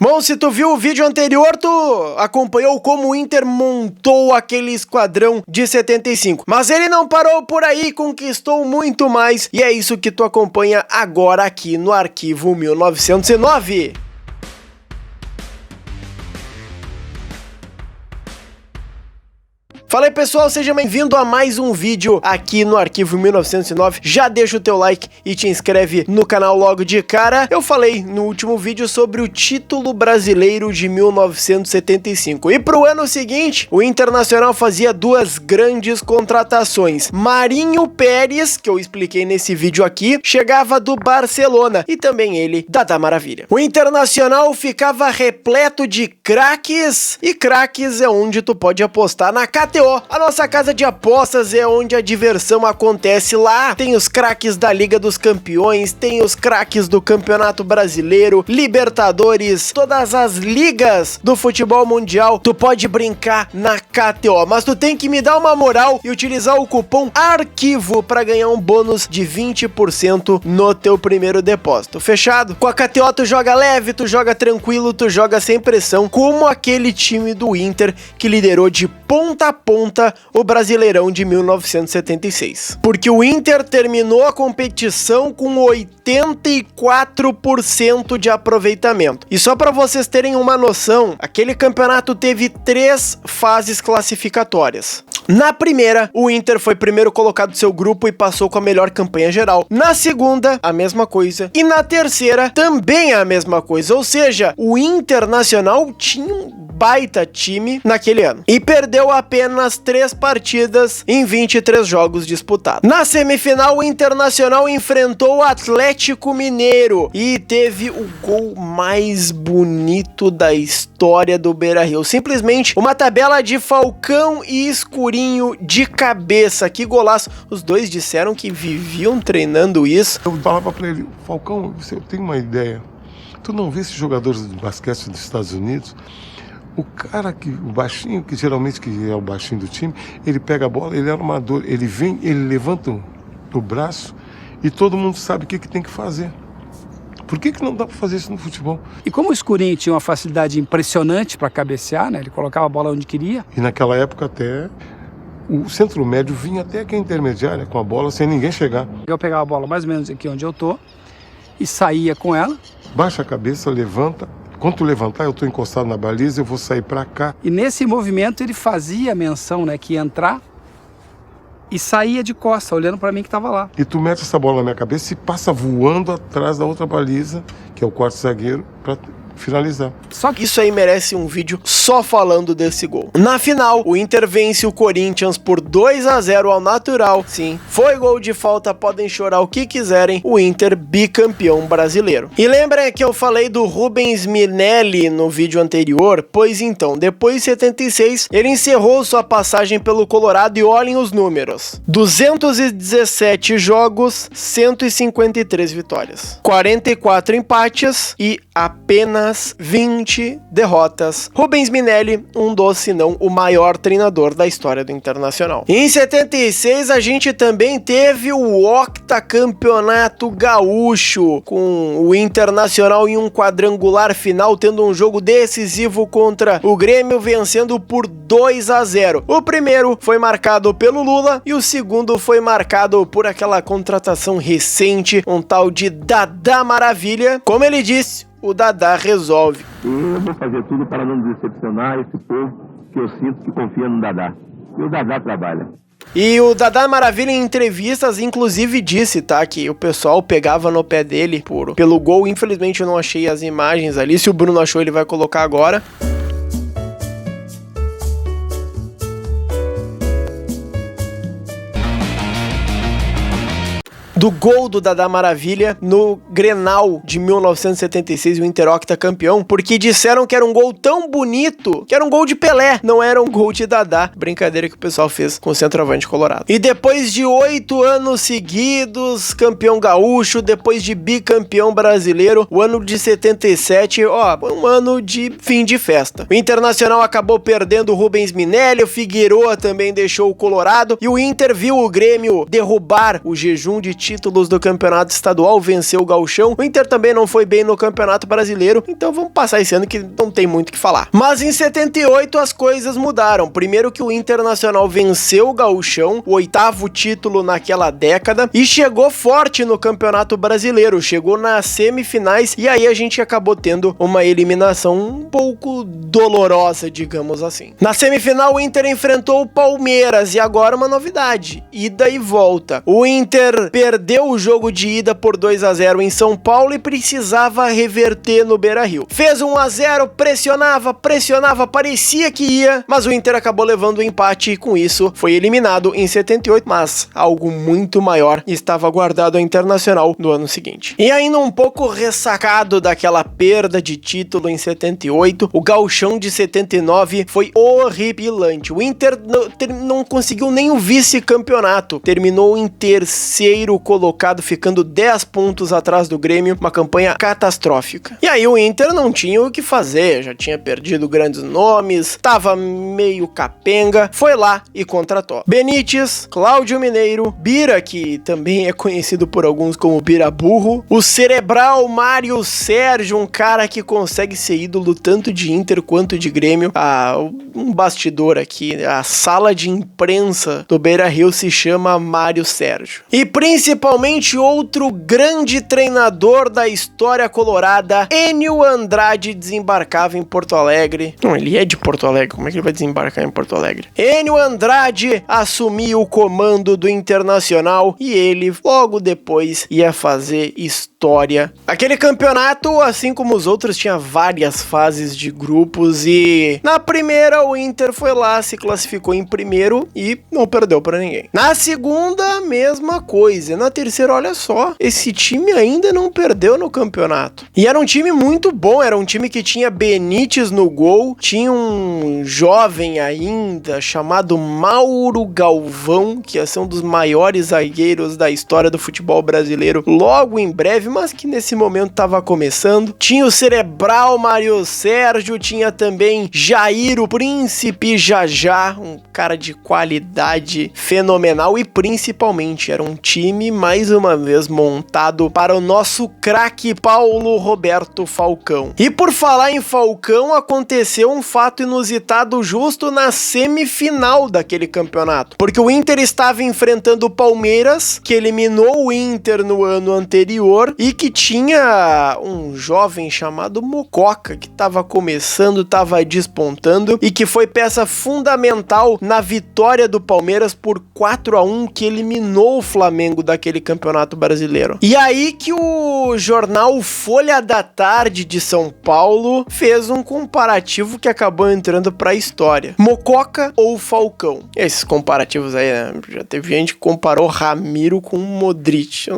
Bom, se tu viu o vídeo anterior, tu acompanhou como o Inter montou aquele esquadrão de 75. Mas ele não parou por aí, conquistou muito mais. E é isso que tu acompanha agora aqui no Arquivo 1909. Fala aí pessoal, seja bem-vindo a mais um vídeo aqui no Arquivo 1909. Já deixa o teu like e te inscreve no canal logo de cara. Eu falei no último vídeo sobre o título brasileiro de 1975. E pro ano seguinte, o Internacional fazia duas grandes contratações. Marinho Pérez, que eu expliquei nesse vídeo aqui, chegava do Barcelona. E também ele, Dadá Maravilha. O Internacional ficava repleto de craques. E craques é onde tu pode apostar na KTO. A nossa casa de apostas é onde a diversão acontece. Lá tem os craques da Liga dos Campeões, tem os craques do Campeonato Brasileiro, Libertadores, todas as ligas do futebol mundial. Tu pode brincar na KTO, mas tu tem que me dar uma moral e utilizar o cupom ARQUIVO para ganhar um bônus de 20% no teu primeiro depósito. Fechado? Com a KTO tu joga leve, tu joga tranquilo, tu joga sem pressão, como aquele time do Inter que liderou de ponta a ponta o Brasileirão de 1976. Porque o Inter terminou a competição com 84% de aproveitamento. E só para vocês terem uma noção, aquele campeonato teve 3 fases classificatórias. Na primeira, o Inter foi primeiro colocado do seu grupo e passou com a melhor campanha geral. Na segunda, a mesma coisa. E na terceira, também a mesma coisa. Ou seja, o Internacional tinha um baita time naquele ano. E perdeu apenas 3 partidas em 23 jogos disputados. Na semifinal, o Internacional enfrentou o Atlético Mineiro e teve o gol mais bonito da história do Beira-Rio. Simplesmente uma tabela de Falcão e Escurinho de cabeça. Que golaço. Os dois disseram que viviam treinando isso. Eu falava pra ele, Falcão, eu tenho uma ideia. Tu não vê esses jogadores de basquete dos Estados Unidos? O cara o baixinho, que geralmente que é o baixinho do time, ele pega a bola, ele é armador, ele vem, ele levanta o braço e todo mundo sabe o que tem que fazer. Por que não dá para fazer isso no futebol? E como o Escurinho tinha uma facilidade impressionante para cabecear, né? Ele colocava a bola onde queria. E naquela época até o centro médio vinha até aqui a intermediária com a bola sem ninguém chegar. Eu pegava a bola mais ou menos aqui onde eu tô e saía com ela. Baixa a cabeça, levanta. Quando tu levantar, eu tô encostado na baliza, eu vou sair para cá. E nesse movimento ele fazia menção, né? Que ia entrar e saía de costa, olhando para mim que tava lá. E tu mete essa bola na minha cabeça e passa voando atrás da outra baliza, que é o quarto zagueiro, para finalizar. Só que isso aí merece um vídeo só falando desse gol. Na final, o Inter vence o Corinthians por 2-0 ao natural. Sim, foi gol de falta, podem chorar o que quiserem. O Inter bicampeão brasileiro. E lembra que eu falei do Rubens Minelli no vídeo anterior? Pois então, depois de 76, ele encerrou sua passagem pelo Colorado e olhem os números. 217 jogos, 153 vitórias. 44 empates e apenas 20 derrotas. Rubens Minelli, um dos, se não o maior treinador da história do Internacional. Em 76, a gente também teve o octacampeonato gaúcho, com o Internacional em um quadrangular final, tendo um jogo decisivo contra o Grêmio, vencendo por 2-0. O primeiro foi marcado pelo Lula e o segundo foi marcado por aquela contratação recente, um tal de Dadá Maravilha. Como ele disse, o Dadá resolve. Eu vou fazer tudo para não decepcionar esse povo que eu sinto que confia no Dadá. E o Dadá trabalha. E o Dadá Maravilha em entrevistas inclusive disse, tá, que o pessoal pegava no pé dele pelo gol. Infelizmente eu não achei as imagens ali. Se o Bruno achou, ele vai colocar agora. Do gol do Dadá Maravilha no Grenal de 1976, o Inter octacampeão, porque disseram que era um gol tão bonito, que era um gol de Pelé, não era um gol de Dadá. Brincadeira que o pessoal fez com o centroavante colorado. E depois de 8 anos seguidos, campeão gaúcho, depois de bicampeão brasileiro, o ano de 77, um ano de fim de festa. O Internacional acabou perdendo o Rubens Minelli, o Figueroa também deixou o Colorado, e o Inter viu o Grêmio derrubar o jejum de títulos do campeonato estadual, venceu o Gauchão. O Inter também não foi bem no campeonato brasileiro, então vamos passar esse ano que não tem muito o que falar. Mas em 78 as coisas mudaram. Primeiro que o Internacional venceu o Gauchão, o 8º título naquela década, e chegou forte no campeonato brasileiro, chegou nas semifinais, e aí a gente acabou tendo uma eliminação um pouco dolorosa, digamos assim. Na semifinal o Inter enfrentou o Palmeiras, e agora uma novidade, ida e volta. O Inter perdeu o jogo de ida por 2-0 em São Paulo e precisava reverter no Beira-Rio. Fez 1-0, pressionava, parecia que ia, mas o Inter acabou levando o empate e com isso foi eliminado em 78, mas algo muito maior estava guardado ao Internacional no ano seguinte. E ainda um pouco ressacado daquela perda de título em 78, o Gauchão de 79 foi horripilante. O Inter não conseguiu nem o vice-campeonato, terminou em terceiro colocado, ficando 10 pontos atrás do Grêmio, uma campanha catastrófica. E aí o Inter não tinha o que fazer, já tinha perdido grandes nomes, tava meio capenga, foi lá e contratou Benítez, Cláudio Mineiro, Bira, que também é conhecido por alguns como Bira Burro, o cerebral Mário Sérgio, um cara que consegue ser ídolo tanto de Inter quanto de Grêmio. Um bastidor aqui, a sala de imprensa do Beira-Rio se chama Mário Sérgio. E principalmente outro grande treinador da história colorada, Enio Andrade, desembarcava em Porto Alegre. Não, ele é de Porto Alegre, como é que ele vai desembarcar em Porto Alegre? Enio Andrade assumiu o comando do Internacional e ele logo depois ia fazer história. Aquele campeonato, assim como os outros, tinha várias fases de grupos e na primeira o Inter foi lá, se classificou em primeiro e não perdeu pra ninguém. Na segunda, mesma coisa. Na terceira, olha só, esse time ainda não perdeu no campeonato. E era um time muito bom, era um time que tinha Benítez no gol, tinha um jovem ainda chamado Mauro Galvão, que ia ser um dos maiores zagueiros da história do futebol brasileiro logo em breve, mas que nesse momento estava começando. Tinha o cerebral Mário Sérgio, tinha também Jair, o Príncipe Jajá, um cara de qualidade fenomenal, e principalmente era um time mais uma vez montado para o nosso craque Paulo Roberto Falcão. E por falar em Falcão, aconteceu um fato inusitado justo na semifinal daquele campeonato, porque o Inter estava enfrentando o Palmeiras, que eliminou o Inter no ano anterior e que tinha um jovem chamado Mococa, que estava começando, estava despontando e que foi peça fundamental na vitória do Palmeiras por 4-1, que eliminou o Flamengo daquele campeonato brasileiro. E aí que o jornal Folha da Tarde de São Paulo fez um comparativo que acabou entrando pra história. Mococa ou Falcão? Esses comparativos aí, né? Já teve gente que comparou Ramiro com Modric.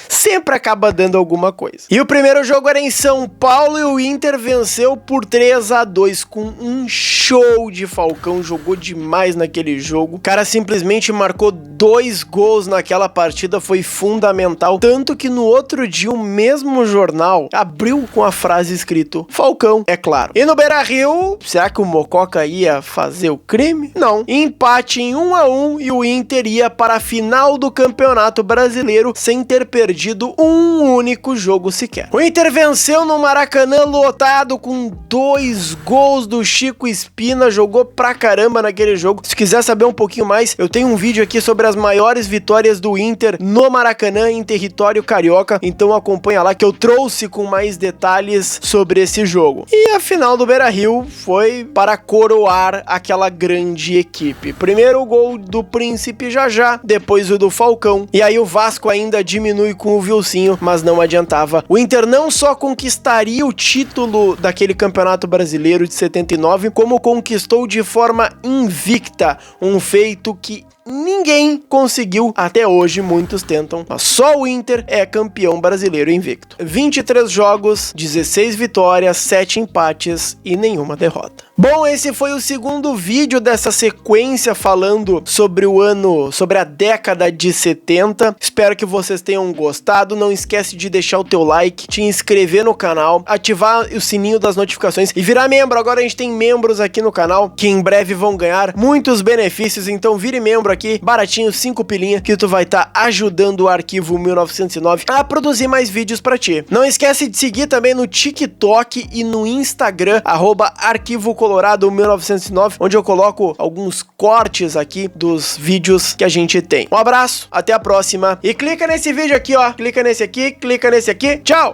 Sempre acaba dando alguma coisa. E o primeiro jogo era em São Paulo e o Inter venceu por 3-2 com um show de Falcão, jogou demais naquele jogo. O cara simplesmente marcou 2 gols naquela partida, foi fundamental, tanto que no outro dia o mesmo jornal abriu com a frase escrito Falcão, é claro. E no Beira-Rio, será que o Mococa ia fazer o crime? Não. Empate em 1-1 e o Inter ia para a final do Campeonato Brasileiro sem ter perdido um único jogo sequer. O Inter venceu no Maracanã lotado com 2 gols do Chico Espina, jogou pra caramba naquele jogo. Se quiser saber um pouquinho mais, eu tenho um vídeo aqui sobre as maiores vitórias do Inter no Maracanã em território carioca, então acompanha lá que eu trouxe com mais detalhes sobre esse jogo. E a final do Beira-Rio foi para coroar aquela grande equipe. Primeiro o gol do Príncipe Jajá, depois o do Falcão, e aí o Vasco ainda diminui com o Vilcinho, mas não adiantava. O Inter não só conquistaria o título daquele campeonato brasileiro de 79, como conquistou de forma invicta, um feito que ninguém conseguiu até hoje, muitos tentam, mas só o Inter é campeão brasileiro invicto. 23 jogos, 16 vitórias, 7 empates e nenhuma derrota. Bom, esse foi o segundo vídeo dessa sequência falando sobre o ano, sobre a década de 70. Espero que vocês tenham gostado. Não esquece de deixar o teu like, te inscrever no canal, ativar o sininho das notificações e virar membro. Agora a gente tem membros aqui no canal que em breve vão ganhar muitos benefícios, então vire membro aqui, baratinho, 5 pilinha, que tu vai estar ajudando o Arquivo 1909 a produzir mais vídeos pra ti. Não esquece de seguir também no TikTok e no Instagram, @Arquivo Colorado 1909, onde eu coloco alguns cortes aqui dos vídeos que a gente tem. Um abraço, até a próxima, e clica nesse vídeo aqui, ó, clica nesse aqui, tchau!